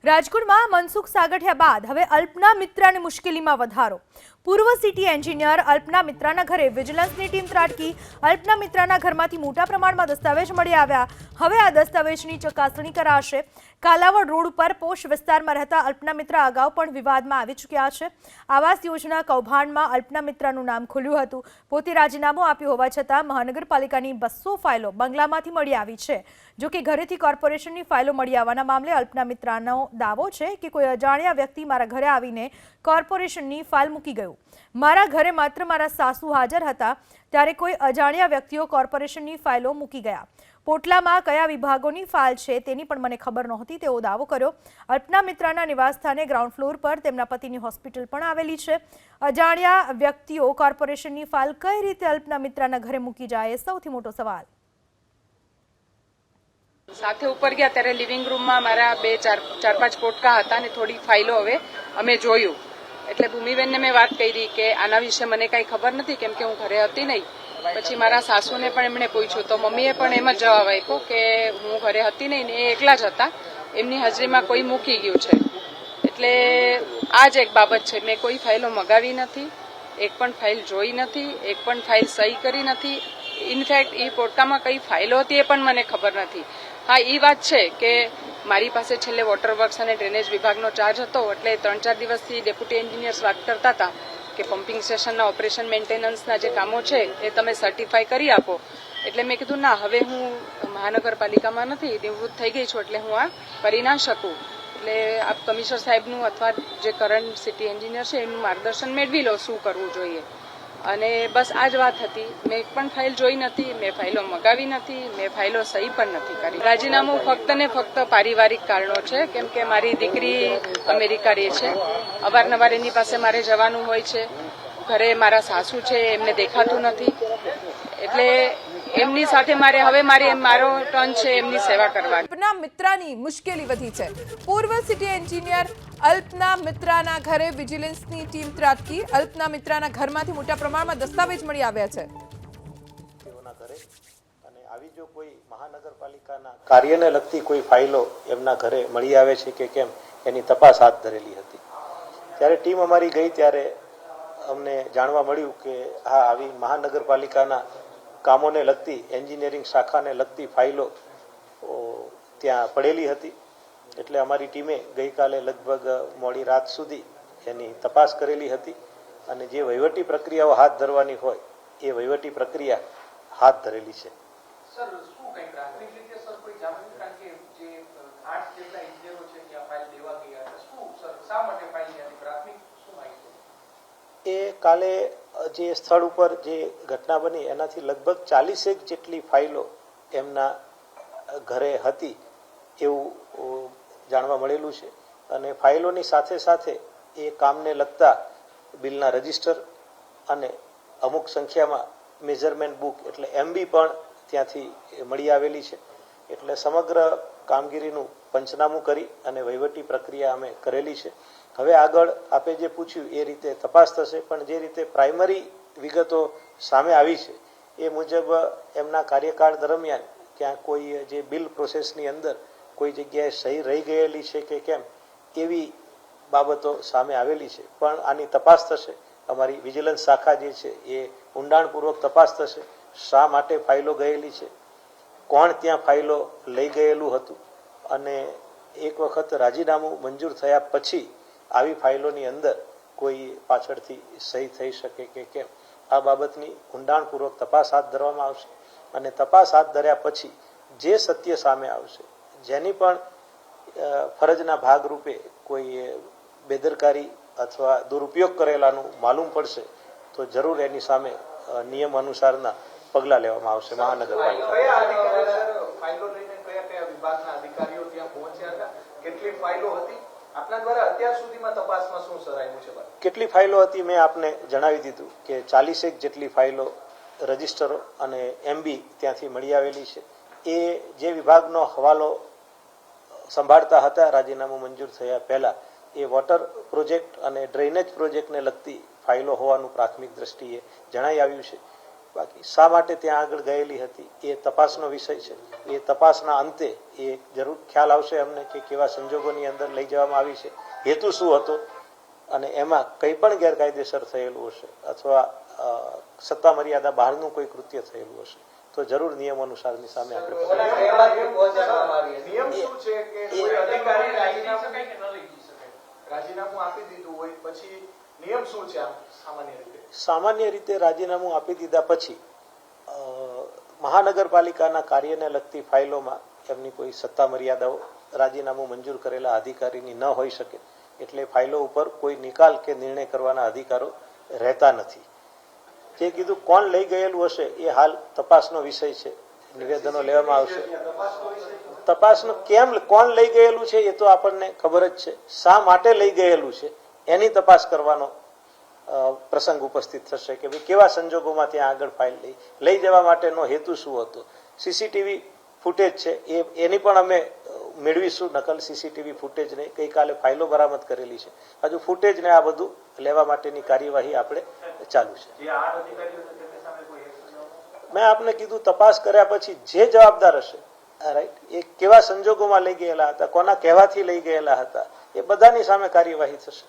રાજકોટમાં મનસુખ સાગઠિયા બાદ હવે અલ્પના મિત્રાની મુશ્કેલીમાં વધારો। પૂર્વ સિટી એન્જિનિયર અલ્પના મિત્રાના ઘરે વિજિલન્સની ટીમ ત્રાટકી। અલ્પના મિત્રાના ઘરમાંથી મોટા પ્રમાણમાં દસ્તાવેજ મળી આવ્યા। હવે આ દસ્તાવેજની ચકાસણી કરાશે। કાલાવડ રોડ ઉપર પોશ વિસ્તારમાં રહેતા અલ્પના મિત્રા અગાઉ પણ વિવાદમાં આવી ચૂક્યા છે। આવાસ યોજના કૌભાંડમાં અલ્પના મિત્રાનું નામ ખુલ્યું હતું। પોતે રાજીનામું આપ્યું હોવા છતાં મહાનગરપાલિકાની 200 ફાઇલો બંગલામાંથી મળી આવી છે। જો કે ઘરેથી કોર્પોરેશનની ફાઇલો મળી આવવાના મામલે અલ્પના મિત્રાનો દાવો છે કે કોઈ અજાણ્યા વ્યક્તિ મારા ઘરે આવીને કોર્પોરેશનની ફાઇલ મૂકી ગયો। મારા ઘરે માત્ર મારા સાસુ હાજર હતા ત્યારે કોઈ અજાણ્યા વ્યક્તિઓ કોર્પોરેશનની ફાઇલો મૂકી ગયા। પોટલામાં કયા વિભાગોની ફાઇલ છે તેની પણ મને ખબર નહોતી તેવો દાવો કર્યો। અલ્પના મિત્રાના નિવાસસ્થાને ગ્રાઉન્ડ ફ્લોર પર તેમના પતિની હોસ્પિટલ પણ આવેલી છે। અજાણ્યા વ્યક્તિઓ કોર્પોરેશનની ફાઇલ કઈ રીતે અલ્પના મિત્રાના ઘરે મૂકી જાય એ સૌથી મોટો સવાલ। સાથે ઉપર ગયા ત્યારે લિવિંગ રૂમમાં મારા ચાર પાંચ પોટકા હતા ને થોડી ફાઇલો હવે અમે જોયું એટલે ભૂમિબેનને મેં વાત કરી કે આના વિશે મને કઈ ખબર નથી કેમ કે હું ઘરે હતી નહીં। પછી મારા સાસુને પણ એમણે પૂછ્યું તો મમ્મીએ પણ એમ જ જવાબ આપ્યો કે હું ઘરે હતી નહીં ને એ એકલા જ હતા, એમની હાજરીમાં કોઈ મૂકી ગયું છે। એટલે આ જ એક બાબત છે, મેં કોઈ ફાઇલો મગાવી નથી, એક પણ ફાઇલ જોઈ નથી, એક પણ ફાઇલ સહી કરી નથી। ઇનફેક્ટ એ પોટકામાં કઈ ફાઇલો હતી એ પણ મને ખબર નથી। હા, એ વાત છે કે મારી પાસે છેલ્લે વોટર વર્ક્સ અને ડ્રેનેજ વિભાગનો ચાર્જ હતો એટલે 3-4 દિવસથી ડેપ્યુટી એન્જિનિયર્સ વાત કરતા હતા કે પમ્પિંગ સ્ટેશનના ઓપરેશન મેન્ટેનન્સના જે કામો છે એ તમે સર્ટિફાઈ કરી આપો। એટલે મેં કીધું ના, હવે હું મહાનગરપાલિકામાં નથી, નિવૃત્ત થઈ ગઈ છું એટલે હું આ કરી ના શકું। એટલે આપ કમિશનર સાહેબનું અથવા જે કરંટ સિટી એન્જિનિયર છે એમનું માર્ગદર્શન મેળવી લો શું કરવું જોઈએ। અને બસ આ જ વાત હતી। મેં એક પણ ફાઇલ જોઈ નથી, મેં ફાઇલો મગાવી નથી, મેં ફાઇલો સહી પણ નથી કરી। રાજીનામું ફક્ત ને ફક્ત પારિવારિક કારણો છે કેમ કે મારી દીકરી અમેરિકા રહે છે, અવારનવાર એની પાસે મારે જવાનું હોય છે। ઘરે મારા સાસુ છે એમને દેખાતું નથી એટલે એમની સાથે મારો ટર્ન છે એમની સેવા કરવાની। અલ્પના મિત્રાની મુશ્કેલી વધી છે। પૂર્વ સિટી એન્જિનિયર અલ્પના મિત્રાના ઘરે વિજિલન્સની ટીમ ત્રાટકી। અલ્પના મિત્રાના ઘરમાંથી મોટા પ્રમાણમાં દસ્તાવેજ મળી આવ્યા છે। તેઓના ઘરે અને આવી જો કોઈ મહાનગરપાલિકાના કાર્યને લગતી કોઈ ફાઇલો એમના ઘરે મળી આવે છે કે કેમ એની તપાસ હાથ ધરેલી હતી। ત્યારે ટીમ અમારી ગઈ ત્યારે અમને જાણવા મળ્યું કે હા, આવી મહાનગરપાલિકાના કામોને લગતી એન્જિનિયરિંગ શાખાને લગતી ફાઇલો ત્યાં પડેલી હતી। એટલે અમારી ટીમે ગઈકાલે લગભગ મોડી રાત સુધી એની તપાસ કરેલી હતી અને જે વહીવટી પ્રક્રિયાઓ હાથ ધરવાની હોય એ વહીવટી પ્રક્રિયા હાથ ધરેલી છે। સર, શું કઈ પ્રાથમિક રીતે સર કોઈ જામીન, કારણ કે જે 8 જેટલા ઇજનેરો છે ત્યાં ફાઇલ દેવા ગયા હતા, શું સર શા માટે ફાઇલ ત્યાંથી પ્રાથમિક શું માહિતી? એ કાલે જે સ્થળ ઉપર જે ઘટના બની એનાથી લગભગ 40 જેટલી ફાઇલો એમના ઘરે હતી એવું જાણવા મળેલું છે અને ફાઇલોની સાથે સાથે એ કામને લગતા બિલના રજિસ્ટર અને અમુક સંખ્યામાં મેઝરમેન્ટ બુક એટલે MB પણ ત્યાંથી મળી આવેલી છે। એટલે સમગ્ર કામગીરીનું પંચનામું કરી અને વહીવટી પ્રક્રિયા અમે કરેલી છે। હવે આગળ આપે જે પૂછ્યું એ રીતે તપાસ થશે, પણ જે રીતે પ્રાઇમરી વિગતો સામે આવી છે એ મુજબ એમના કાર્યકાળ દરમિયાન ક્યાંક કોઈ જે બિલ પ્રોસેસની અંદર કોઈ જગ્યાએ સહી રહી ગયેલી છે કે કેમ એવી બાબતો સામે આવેલી છે। પણ આની તપાસ થશે, અમારી વિજિલન્સ શાખા જે છે એ ઊંડાણપૂર્વક તપાસ થશે। શા માટે ફાઇલો ગયેલી છે, કોણ ત્યાં ફાઇલો લઈ ગયેલું હતું અને એક વખત રાજીનામું મંજૂર થયા પછી આવી ફાઇલોની અંદર કોઈ પાછળથી સહી થઈ શકે કે કેમ આ બાબતની ઊંડાણપૂર્વક તપાસ હાથ ધરવામાં આવશે અને તપાસ હાથ ધર્યા પછી જે સત્ય સામે આવશે, જેની પણ ફરજના ભાગરૂપે કોઈ બેદરકારી અથવા દુરુપયોગ કરેલાનું માલુમ પડશે તો જરૂર એની સામે નિયમ અનુસારના પગલાં લેવામાં આવશે। મહાનગરપાલિકા ફાઇલો લઈને કયા વિભાગના અધિકારીઓ ત્યાં પહોંચ્યા હતા, કેટલી ફાઇલો હતી, આપના દ્વારા અત્યાર સુધીમાં તપાસમાં શું સર આવ્યું છે? કેટલી ફાઇલો હતી મેં આપને જણાવી દીધું કે 40 જેટલી ફાઇલો, રજિસ્ટરો અને MB ત્યાંથી મળી આવેલી છે। એ જે વિભાગનો હવાલો સંભાળતા હતા રાજીનામું મંજૂર થયા પહેલા એ વોટર પ્રોજેક્ટ અને ડ્રેનેજ પ્રોજેક્ટને લગતી ફાઇલો હોવાનું પ્રાથમિક દ્રષ્ટિએ જણાઈ આવ્યું છે। બાકી શા માટે ત્યાં આગળ ગયેલી હતી એ તપાસનો વિષય છે. એ તપાસના અંતે એ જરૂર ખ્યાલ આવશે અમને કે કેવા સંજોગોની અંદર લઈ જવામાં આવી છે, હેતુ શું હતો અને એમાં કંઈ પણ ગેરકાયદેસર થયેલું હશે અથવા સત્તા મર્યાદા બહારનું કોઈ કૃત્ય થયેલું હશે તો જરૂર નિયમ અનુસારની સામે આપણે નિયમ શું છે કે કોઈ અધિકારી રાજીનામું કે ન લઈ જઈ શકે? રાજીનામું આપી દીધું હોય પછી નિયમ શું છે આમ સામાન્ય રીતે? સામાન્ય રીતે રાજીનામું આપી દીધા પછી મહાનગરપાલિકાના કાર્યને લગતી ફાઇલોમાં એમની કોઈ સત્તા મર્યાદાઓ રાજીનામું મંજૂર કરેલા અધિકારીની ન હોઈ શકે, એટલે ફાઇલો ઉપર કોઈ નિકાલ કે નિર્ણય કરવાના અધિકારો રહેતા નથી. જે કીધું કોણ લઈ ગયેલું હશે એ હાલ તપાસનો વિષય છે, નિવેદનો લેવામાં આવશે. તપાસનો કેમ કોણ લઈ ગયેલું છે એ તો આપણને ખબર જ છે, શા માટે લઈ ગયેલું છે એની તપાસ કરવાનો પ્રસંગ ઉપસ્થિત થશે કે ભાઈ કેવા સંજોગોમાં ત્યાં આગળ ફાઇલ લઈ જવા માટેનો હેતુ શું હતો. સીસીટીવી ફૂટેજ છે એની પણ અમે મેળવીશું નકલ. સીસીટીવી ફૂટેજને ગઈકાલે ફાઇલો બરામદ કરેલી છે, હજુ ફૂટેજને આ બધું લેવા માટેની કાર્યવાહી આપણે ચાલુ છે. મેં આપને કીધું તપાસ કર્યા પછી જે જવાબદાર હશે રાઈટ એ કેવા સંજોગોમાં લઈ ગયેલા હતા, કોના કહેવાથી લઈ ગયેલા હતા, એ બધાની સામે કાર્યવાહી થશે.